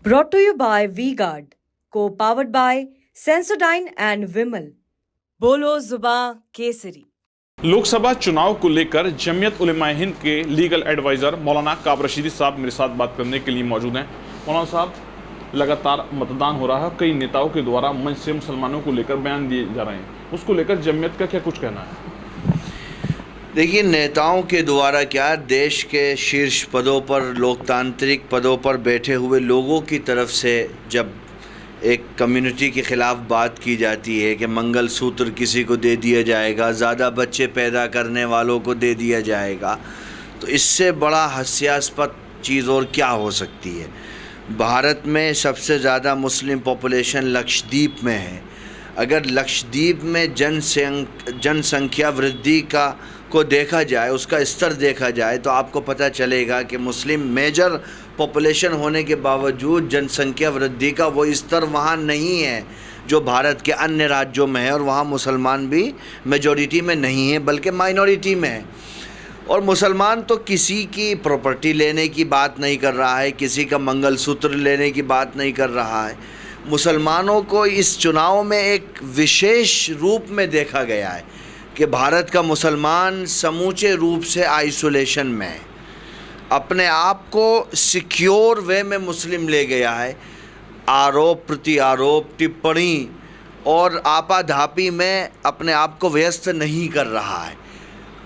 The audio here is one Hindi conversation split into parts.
Brought to you by V-Guard, co-powered by Sensodyne and Vimal. बोलो जुबां केसरी। लोकसभा चुनाव को लेकर जमीयत उलेमा हिंद के लीगल एडवाइज़र मौलाना काब रशीदी साहब मेरे साथ बात करने के लिए मौजूद हैं। मौलाना साहब, लगातार मतदान हो रहा है, कई नेताओं के द्वारा मंच से मुसलमानों को लेकर बयान दिए जा रहे हैं, उसको लेकर जमीयत का क्या कुछ कहना है? देखिए, नेताओं के द्वारा क्या, देश के शीर्ष पदों पर, लोकतांत्रिक पदों पर बैठे हुए लोगों की तरफ से जब एक कम्युनिटी के ख़िलाफ़ बात की जाती है कि मंगलसूत्र किसी को दे दिया जाएगा, ज़्यादा बच्चे पैदा करने वालों को दे दिया जाएगा, तो इससे बड़ा हास्यास्पद चीज़ और क्या हो सकती है। भारत में सबसे ज़्यादा मुस्लिम पॉपुलेशन लक्षद्वीप में है। अगर लक्षद्वीप में जनसंख्या वृद्धि को देखा जाए, उसका स्तर देखा जाए, तो आपको पता चलेगा कि मुस्लिम मेजर पॉपुलेशन होने के बावजूद जनसंख्या वृद्धि का वो स्तर वहाँ नहीं है जो भारत के अन्य राज्यों में है, और वहाँ मुसलमान भी मेजॉरिटी में नहीं है बल्कि माइनॉरिटी में है। और मुसलमान तो किसी की प्रॉपर्टी लेने की बात नहीं कर रहा है, किसी का मंगलसूत्र लेने की बात नहीं कर रहा है। मुसलमानों को इस चुनाव में एक विशेष रूप में देखा गया है कि भारत का मुसलमान समूचे रूप से आइसोलेशन में है, अपने आप को सिक्योर वे में मुस्लिम ले गया है। आरोप प्रति आरोप, टिप्पणी और आपाधापी में अपने आप को व्यस्त नहीं कर रहा है।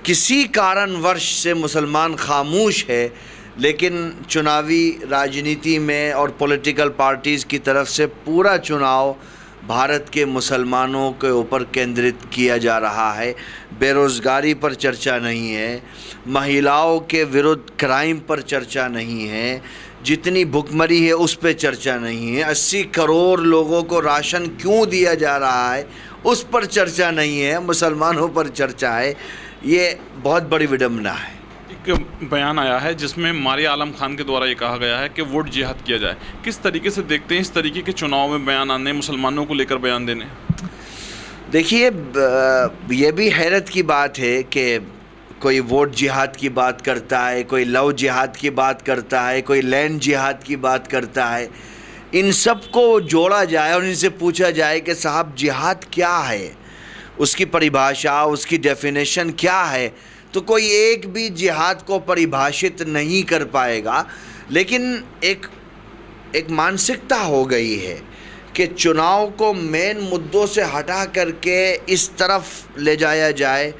किसी कारणवश से मुसलमान खामोश है, लेकिन चुनावी राजनीति में और पॉलिटिकल पार्टीज़ की तरफ से पूरा चुनाव भारत के मुसलमानों के ऊपर केंद्रित किया जा रहा है। बेरोज़गारी पर चर्चा नहीं है, महिलाओं के विरुद्ध क्राइम पर चर्चा नहीं है, जितनी भुखमरी है उस पर चर्चा नहीं है, 80 करोड़ लोगों को राशन क्यों दिया जा रहा है उस पर चर्चा नहीं है, मुसलमानों पर चर्चा है। ये बहुत बड़ी विडंबना है। एक बयान आया है जिसमें मारिया आलम खान के द्वारा ये कहा गया है कि वोट जिहाद किया जाए। किस तरीके से देखते हैं इस तरीके के चुनाव में बयान आने, मुसलमानों को लेकर बयान देने? देखिए, ये भी हैरत की बात है कि कोई वोट जिहाद की बात करता है, कोई लव जिहाद की बात करता है, कोई लैंड जिहाद की बात करता है। इन सब को जोड़ा जाए और इनसे पूछा जाए कि साहब जिहाद क्या है, उसकी परिभाषा, उसकी डेफिनेशन क्या है, तो कोई एक भी जिहाद को परिभाषित नहीं कर पाएगा। लेकिन एक मानसिकता हो गई है कि चुनाव को मेन मुद्दों से हटा करके इस तरफ ले जाया जाए,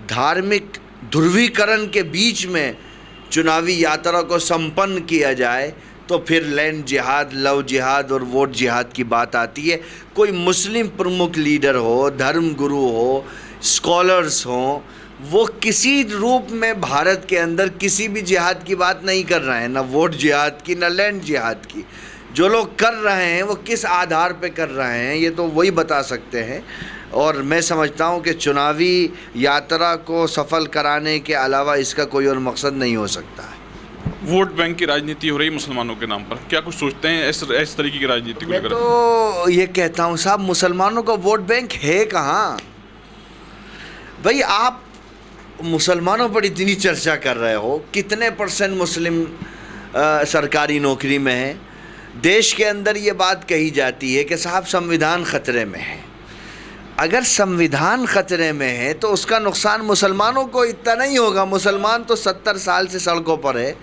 धार्मिक ध्रुवीकरण के बीच में चुनावी यात्रा को संपन्न किया जाए, तो फिर लैंड जिहाद, लव जिहाद और वोट जिहाद की बात आती है। कोई मुस्लिम प्रमुख लीडर हो, धर्म गुरु हो, स्कॉलर्स हों, वो किसी रूप में भारत के अंदर किसी भी जिहाद की बात नहीं कर रहे हैं, ना वोट जिहाद की, ना लैंड जिहाद की। जो लोग कर रहे हैं वो किस आधार पे कर रहे हैं, ये तो वही बता सकते हैं। और मैं समझता हूँ कि चुनावी यात्रा को सफल कराने के अलावा इसका कोई और मकसद नहीं हो सकता है। वोट बैंक की राजनीति हो रही मुसलमानों के नाम पर, क्या कुछ सोचते हैं इस तरीके की राजनीति को मैं लेकर? तो ये कहता हूँ साहब, मुसलमानों का वोट बैंक है कहाँ भाई? आप मुसलमानों पर इतनी चर्चा कर रहे हो, कितने % मुस्लिम सरकारी नौकरी में है? देश के अंदर ये बात कही जाती है कि साहब संविधान ख़तरे में है। अगर संविधान ख़तरे में है तो उसका नुकसान मुसलमानों को इतना नहीं होगा। मुसलमान तो 70 साल से सड़कों पर है,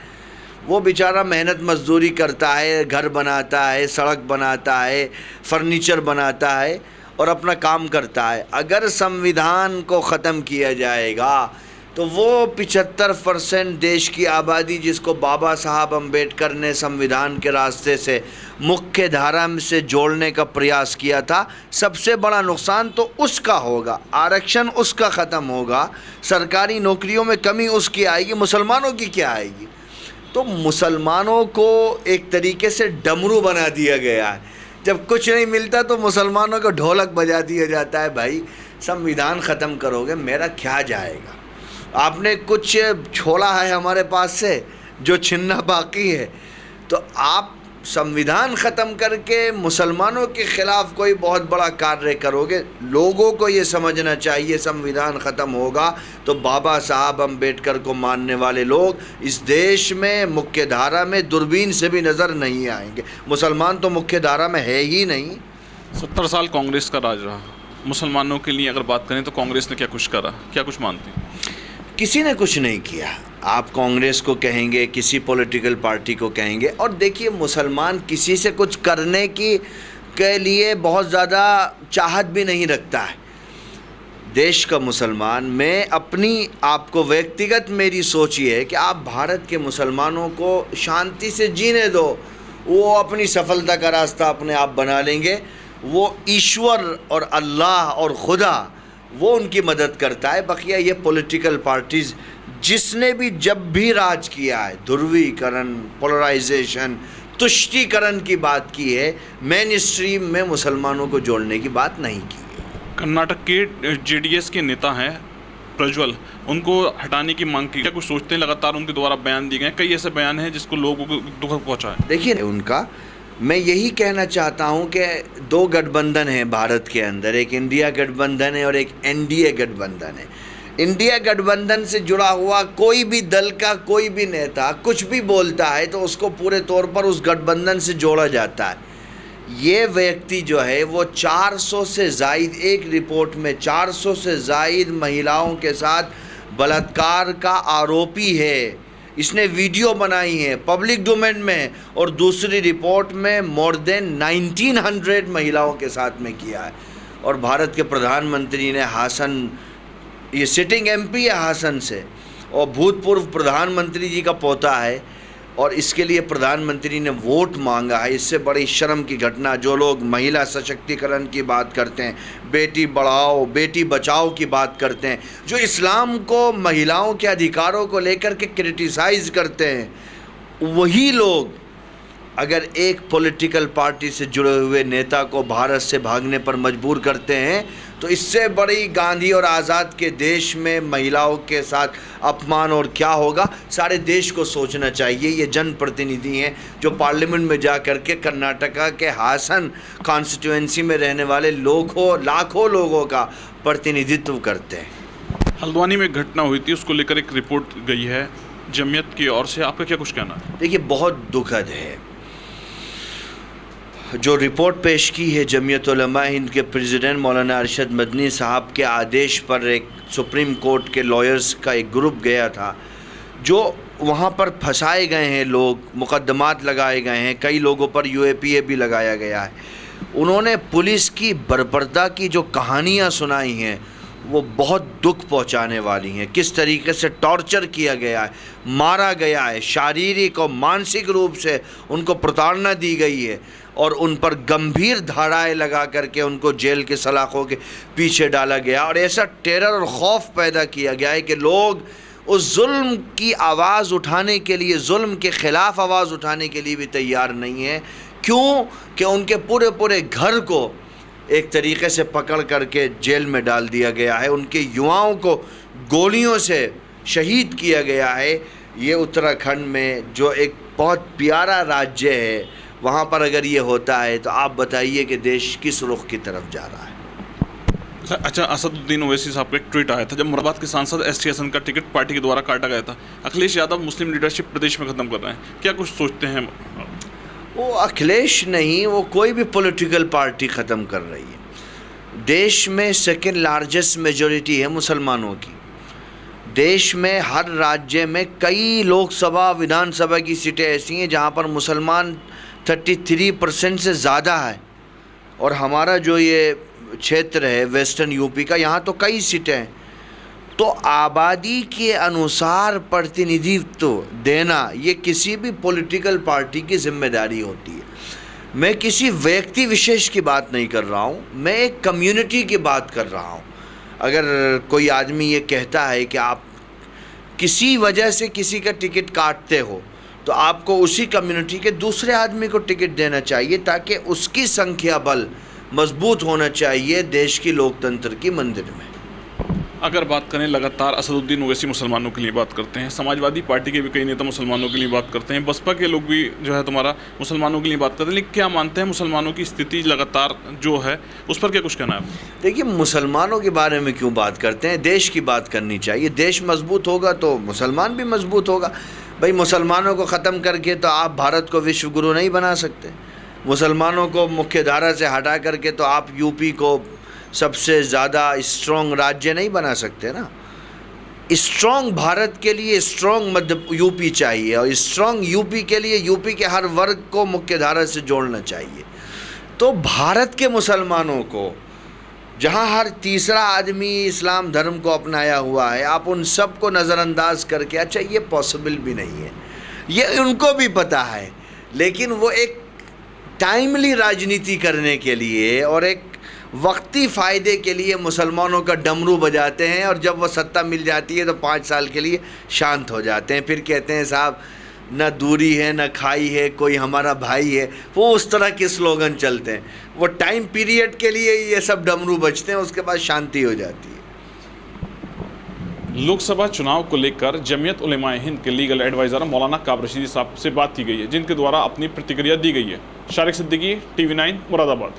वो बेचारा मेहनत मजदूरी करता है, घर बनाता है, सड़क बनाता है, फर्नीचर बनाता है और अपना काम करता है। अगर संविधान को ख़त्म किया जाएगा तो वो 75% देश की आबादी, जिसको बाबा साहब अम्बेडकर ने संविधान के रास्ते से मुख्य धारा से जोड़ने का प्रयास किया था, सबसे बड़ा नुकसान तो उसका होगा। आरक्षण उसका ख़त्म होगा, सरकारी नौकरियों में कमी उसकी आएगी, मुसलमानों की क्या आएगी? तो मुसलमानों को एक तरीके से डमरू बना दिया गया है। जब कुछ नहीं मिलता तो मुसलमानों को ढोलक बजा दिया जाता है, भाई संविधान ख़त्म करोगे मेरा क्या जाएगा, आपने कुछ छोड़ा है हमारे पास से जो छीनना बाकी है। तो आप संविधान ख़त्म करके मुसलमानों के ख़िलाफ़ कोई बहुत बड़ा कार्य करोगे। लोगों को ये समझना चाहिए संविधान ख़त्म होगा तो बाबा साहब अम्बेडकर को मानने वाले लोग इस देश में मुख्य धारा में दूरबीन से भी नज़र नहीं आएंगे। मुसलमान तो मुख्य धारा में है ही नहीं। 70 साल कांग्रेस का राज रहा, मुसलमानों के लिए अगर बात करें तो कांग्रेस ने क्या कुछ करा, क्या कुछ मानते हैं? किसी ने कुछ नहीं किया। आप कांग्रेस को कहेंगे, किसी पॉलिटिकल पार्टी को कहेंगे, और देखिए मुसलमान किसी से कुछ करने के लिए बहुत ज़्यादा चाहत भी नहीं रखता है। देश का मुसलमान, मैं अपनी आपको व्यक्तिगत मेरी सोच ये है कि आप भारत के मुसलमानों को शांति से जीने दो। वो अपनी सफलता का रास्ता अपने आप बना लेंगे। वो ईश्वर और अल्लाह और खुदा वो उनकी मदद करता है। बकिया ये पॉलिटिकल पार्टीज़ जिसने भी जब भी राज किया है, ध्रुवीकरण, पोलराइजेशन, तुष्टीकरण की बात की है, मेन स्ट्रीम में मुसलमानों को जोड़ने की बात नहीं की है। कर्नाटक के जेडीएस के नेता हैं प्रज्वल, उनको हटाने की मांग की, क्या कुछ सोचते हैं? लगातार उनके द्वारा बयान दिए गए, कई ऐसे बयान हैं जिसको लोगों को दुख पहुंचा है। देखिए उनका, मैं यही कहना चाहता हूं कि दो गठबंधन हैं भारत के अंदर, एक इंडिया गठबंधन है और एक एनडीए गठबंधन है। इंडिया गठबंधन से जुड़ा हुआ कोई भी दल का कोई भी नेता कुछ भी बोलता है तो उसको पूरे तौर पर उस गठबंधन से जोड़ा जाता है। ये व्यक्ति जो है वो 400 से ज़ायद, एक रिपोर्ट में 400 से ज़ायद महिलाओं के साथ बलात्कार का आरोपी है। इसने वीडियो बनाई है, पब्लिक डोमेन में, और दूसरी रिपोर्ट में मोर देन 1900 महिलाओं के साथ में किया है। और भारत के प्रधानमंत्री ने हासन, ये सिटिंग एमपी है हासन से, और भूतपूर्व प्रधानमंत्री जी का पोता है, और इसके लिए प्रधानमंत्री ने वोट मांगा है। इससे बड़ी शर्म की घटना, जो लोग महिला सशक्तिकरण की बात करते हैं, बेटी बढ़ाओ बेटी बचाओ की बात करते हैं, जो इस्लाम को, महिलाओं के अधिकारों को लेकर के क्रिटिसाइज़ करते हैं, वही लोग अगर एक पॉलिटिकल पार्टी से जुड़े हुए नेता को भारत से भागने पर मजबूर करते हैं तो इससे बड़ी गांधी और आज़ाद के देश में महिलाओं के साथ अपमान और क्या होगा, सारे देश को सोचना चाहिए। ये जनप्रतिनिधि हैं जो पार्लियामेंट में जा कर के कर्नाटका के हासन कॉन्स्टिट्यूएंसी में रहने वाले लाखों लोगों का प्रतिनिधित्व करते हैं। हल्द्वानी में घटना हुई थी, उसको लेकर एक रिपोर्ट गई है जमीयत की ओर से, आपका क्या कुछ कहना है? देखिए बहुत दुखद है जो रिपोर्ट पेश की है जमीयत उलमा हिंद के प्रेसिडेंट मौलाना अरशद मदनी साहब के आदेश पर। एक सुप्रीम कोर्ट के लॉयर्स का एक ग्रुप गया था, जो वहाँ पर फंसाए गए हैं लोग, मुकदमात लगाए गए हैं, कई लोगों पर यूएपीए भी लगाया गया है। उन्होंने पुलिस की बर्बरता की जो कहानियाँ सुनाई हैं वो बहुत दुख पहुंचाने वाली हैं। किस तरीके से टॉर्चर किया गया है, मारा गया है, शारीरिक और मानसिक रूप से उनको प्रताड़ना दी गई है, और उन पर गंभीर धाराएं लगा करके उनको जेल के सलाखों के पीछे डाला गया, और ऐसा टेरर और खौफ पैदा किया गया है कि लोग उस जुल्म की आवाज़ उठाने के लिए, जुल्म के ख़िलाफ़ आवाज़ उठाने के लिए भी तैयार नहीं है। क्यों कि उनके पूरे घर को एक तरीके से पकड़ करके जेल में डाल दिया गया है, उनके युवाओं को गोलियों से शहीद किया गया है। ये उत्तराखंड में जो एक बहुत प्यारा राज्य है, वहाँ पर अगर ये होता है तो आप बताइए कि देश किस रुख की तरफ जा रहा है। अच्छा, असदुद्दीन ओवैसी साहब का एक ट्वीट आया था जब मुरादाबाद के सांसद एस टी हसन का टिकट पार्टी के द्वारा काटा गया था। अखिलेश यादव मुस्लिम लीडरशिप प्रदेश में ख़त्म कर रहे हैं, क्या कुछ सोचते हैं? वो अखिलेश नहीं, वो कोई भी पॉलिटिकल पार्टी ख़त्म कर रही है। देश में सेकेंड लार्जेस्ट मेजॉरिटी है मुसलमानों की। देश में हर राज्य में कई लोकसभा विधानसभा की सीटें ऐसी हैं जहाँ पर मुसलमान 33% से ज़्यादा है, और हमारा जो ये क्षेत्र है वेस्टर्न यूपी का, यहाँ तो कई सीटें हैं। तो आबादी के अनुसार प्रतिनिधित्व देना ये किसी भी पॉलिटिकल पार्टी की जिम्मेदारी होती है। मैं किसी व्यक्ति विशेष की बात नहीं कर रहा हूँ, मैं एक कम्युनिटी की बात कर रहा हूँ। अगर कोई आदमी ये कहता है कि आप किसी वजह से किसी का टिकट काटते हो तो आपको उसी कम्युनिटी के दूसरे आदमी को टिकट देना चाहिए, ताकि उसकी संख्या बल मजबूत होना चाहिए देश की लोकतंत्र की मंदिर में। अगर बात करें लगातार असदुद्दीन ओवैसी मुसलमानों के लिए बात करते हैं, समाजवादी पार्टी के भी कई नेता मुसलमानों के लिए बात करते हैं, बसपा के लोग भी जो है तुम्हारा मुसलमानों के लिए बात करते हैं, लेकिन क्या मानते हैं मुसलमानों की स्थिति लगातार जो है उस पर क्या कुछ कहना है? देखिए, मुसलमानों के बारे में क्यों बात करते हैं, देश की बात करनी चाहिए। देश मजबूत होगा तो मुसलमान भी मजबूत होगा। भाई, मुसलमानों को ख़त्म करके तो आप भारत को विश्व गुरु नहीं बना सकते। मुसलमानों को मुख्य धारा से हटा करके तो आप यूपी को सबसे ज़्यादा स्ट्रॉन्ग राज्य नहीं बना सकते ना। स्ट्रॉन्ग भारत के लिए स्ट्रॉन्ग मध्य यूपी चाहिए, और स्ट्रॉन्ग यूपी के लिए यूपी के हर वर्ग को मुख्य धारा से जोड़ना चाहिए। तो भारत के मुसलमानों को, जहाँ हर तीसरा आदमी इस्लाम धर्म को अपनाया हुआ है, आप उन सब को नज़रअंदाज करके, अच्छा ये पॉसिबल भी नहीं है, ये उनको भी पता है, लेकिन वो एक टाइमली राजनीति करने के लिए और एक वक्ती फ़ायदे के लिए मुसलमानों का डमरू बजाते हैं, और जब वो सत्ता मिल जाती है तो 5 साल के लिए शांत हो जाते हैं। फिर कहते हैं साहब न दूरी है न खाई है, कोई हमारा भाई है। वो उस तरह के स्लोगन चलते हैं। वो टाइम पीरियड के लिए ये सब डमरू बजते हैं, उसके बाद शांति हो जाती है। लोकसभा चुनाव को लेकर जमीयत उलेमाए हिंद के लीगल एडवाइज़र मौलाना काब रशीदी साहब से बात की गई है, जिनके द्वारा अपनी प्रतिक्रिया दी गई है। शारिक सिद्दीकी, TV9 मुरादाबाद।